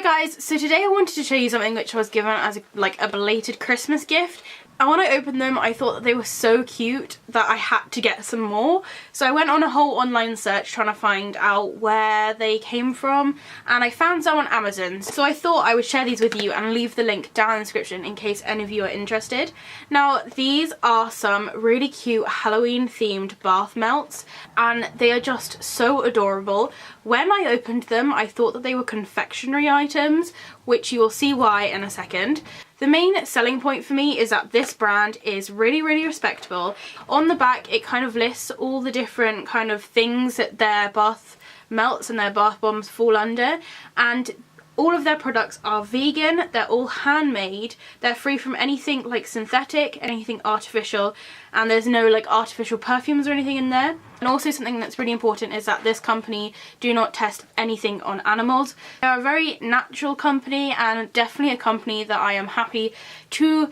Hi guys, so today I wanted to show you something which I was given as a belated Christmas gift. And when I opened them, I thought that they were so cute that I had to get some more. So I went on a whole online search trying to find out where they came from, and I found some on Amazon. So I thought I would share these with you and leave the link down in the description in case any of you are interested. Now, these are some really cute Halloween themed bath melts, and they are just so adorable. When I opened them, I thought that they were confectionery items, which you will see why in a second. The main selling point for me is that this brand is really, really respectable. On the back, it kind of lists all the different kind of things that their bath melts and their bath bombs fall under, and all of their products are vegan, they're all handmade, they're free from anything like synthetic, anything artificial, and there's no like artificial perfumes or anything in there. And also something that's really important is that this company do not test anything on animals. They're a very natural company and definitely a company that I am happy to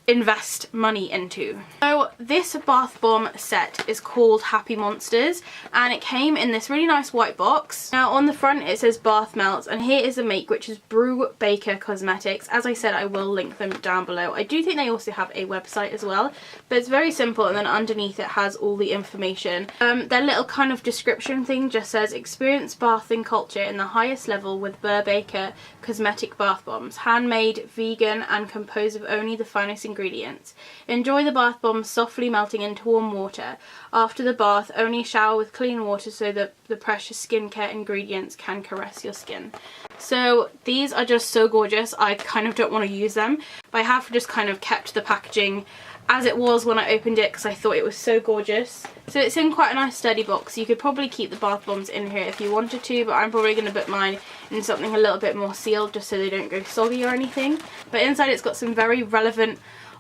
invest money into. So this bath bomb set is called Happy Monsters, and it came in this really nice white box. Now on the front it says bath melts, and here is the make, which is Brubaker Cosmetics. As I said, I will link them down below. I do think they also have a website as well, but it's very simple, and then underneath it has all the information. Their little kind of description thing just says experience bathing culture in the highest level with Brubaker Cosmetic bath bombs, handmade, vegan, and composed of only the finest ingredients. Enjoy the bath bombs softly melting into warm water. After the bath, only shower with clean water so that the precious skincare ingredients can caress your skin. So these are just so gorgeous. I kind of don't want to use them, but I have just kind of kept the packaging as it was when I opened it because I thought it was so gorgeous. So it's in quite a nice sturdy box. You could probably keep the bath bombs in here if you wanted to, but I'm probably going to put mine in something a little bit more sealed just so they don't go soggy or anything. But inside it's got some very relevant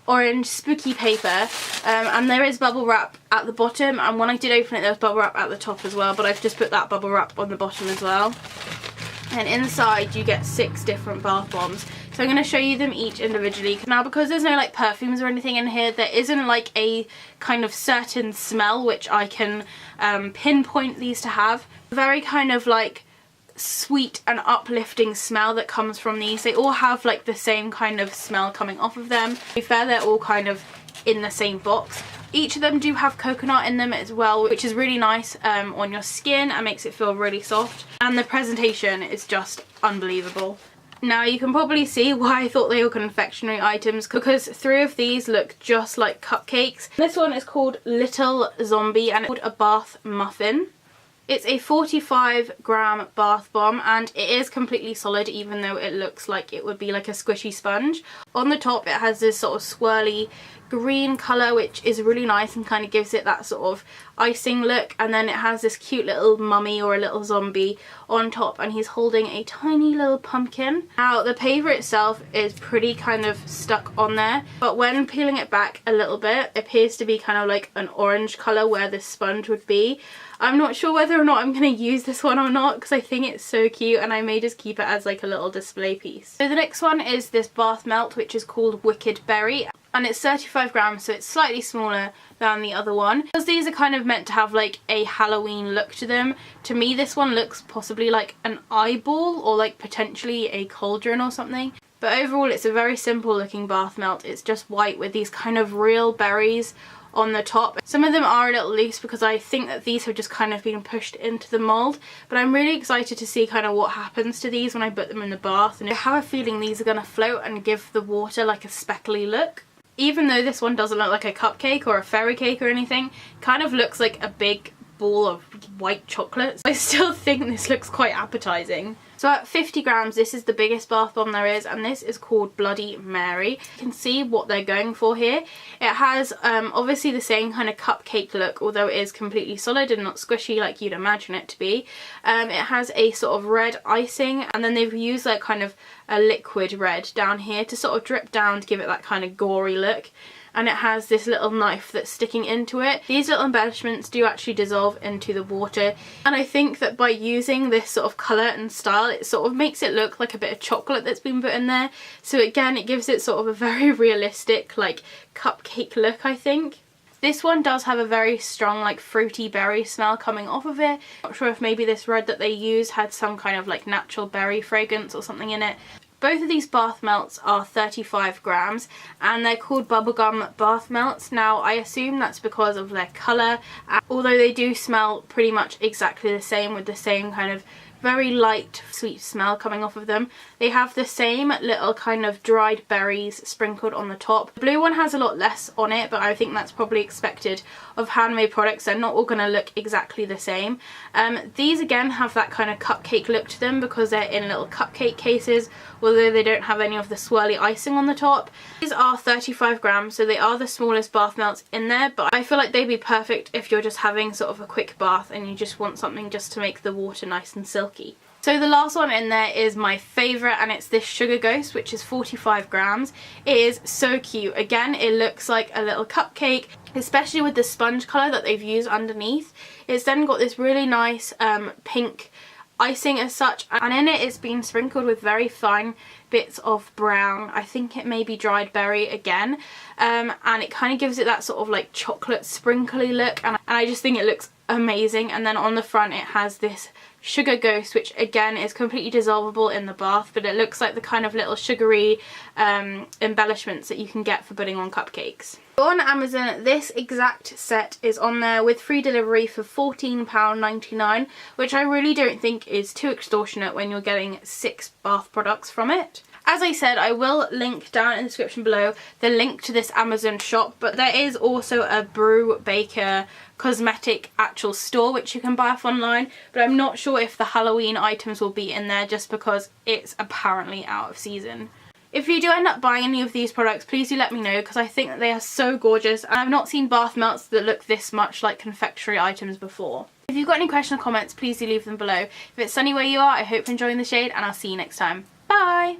orange spooky paper, and there is bubble wrap at the bottom, and when I did open it there was bubble wrap at the top as well, but I've just put that bubble wrap on the bottom as well. And inside you get 6 different bath bombs. So I'm going to show you them each individually. Now because there's no like perfumes or anything in here, there isn't like a kind of certain smell which I can pinpoint these to have. Very kind of like sweet and uplifting smell that comes from these. They all have like the same kind of smell coming off of them. To be fair, they're all kind of in the same box. Each of them do have coconut in them as well, which is really nice on your skin and makes it feel really soft. And the presentation is just unbelievable. Now you can probably see why I thought they were confectionery items, because 3 of these look just like cupcakes. This one is called Little Zombie and it's called a bath muffin. It's a 45-gram bath bomb, and it is completely solid even though it looks like it would be like a squishy sponge. On the top it has this sort of swirly green colour which is really nice and kind of gives it that sort of icing look, and then it has this cute little mummy or a little zombie on top, and he's holding a tiny little pumpkin. Now the paper itself is pretty kind of stuck on there, but when peeling it back a little bit it appears to be kind of like an orange colour where the sponge would be. I'm not sure whether or not I'm going to use this one or not because I think it's so cute, and I may just keep it as like a little display piece. So the next one is this bath melt which is called Wicked Berry, and it's 35 grams, so it's slightly smaller than the other one. Because these are kind of meant to have like a Halloween look to them, to me this one looks possibly like an eyeball or like potentially a cauldron or something. But overall it's a very simple looking bath melt. It's just white with these kind of real berries on the top. Some of them are a little loose because I think that these have just kind of been pushed into the mould, but I'm really excited to see kind of what happens to these when I put them in the bath, and I have a feeling these are going to float and give the water like a speckly look. Even though this one doesn't look like a cupcake or a fairy cake or anything, it kind of looks like a big ball of white chocolate. I still think this looks quite appetizing. So at 50 grams, this is the biggest bath bomb there is, and this is called Bloody Mary. You can see what they're going for here. It has obviously the same kind of cupcake look, although it is completely solid and not squishy like you'd imagine it to be. It has a sort of red icing, and then they've used like kind of a liquid red down here to sort of drip down to give it that kind of gory look. And it has this little knife that's sticking into it. These little embellishments do actually dissolve into the water, and I think that by using this sort of colour and style it sort of makes it look like a bit of chocolate that's been put in there. So again, it gives it sort of a very realistic like cupcake look, I think. This one does have a very strong like fruity berry smell coming off of it. Not sure if maybe this red that they used had some kind of like natural berry fragrance or something in it. Both of these bath melts are 35 grams and they're called bubblegum bath melts. Now I assume that's because of their colour, although they do smell pretty much exactly the same with the same kind of very light sweet smell coming off of them. They have the same little kind of dried berries sprinkled on the top. The blue one has a lot less on it, but I think that's probably expected of handmade products. They're not all going to look exactly the same. These again have that kind of cupcake look to them because they're in little cupcake cases, although they don't have any of the swirly icing on the top. These are 35 grams, so they are the smallest bath melts in there, but I feel like they'd be perfect if you're just having sort of a quick bath and you just want something just to make the water nice and silky. So the last one in there is my favourite, and it's this Sugar Ghost, which is 45 grams. It is so cute. Again, it looks like a little cupcake, especially with the sponge colour that they've used underneath. It's then got this really nice pink icing as such, and in it it's been sprinkled with very fine bits of brown. I think it may be dried berry again, and it kind of gives it that sort of like chocolate sprinkly look, and I just think it looks amazing. And then on the front it has this Sugar Ghost, which again is completely dissolvable in the bath, but it looks like the kind of little sugary embellishments that you can get for putting on cupcakes. On Amazon, this exact set is on there with free delivery for £14.99, which I really don't think is too extortionate when you're getting 6 bath products from it. As I said, I will link down in the description below the link to this Amazon shop, but there is also a Brubaker cosmetic actual store which you can buy off online, but I'm not sure if the Halloween items will be in there just because it's apparently out of season. If you do end up buying any of these products, please do let me know because I think that they are so gorgeous, and I've not seen bath melts that look this much like confectionery items before. If you've got any questions or comments, please do leave them below. If it's sunny where you are, I hope you're enjoying the shade, and I'll see you next time. Bye!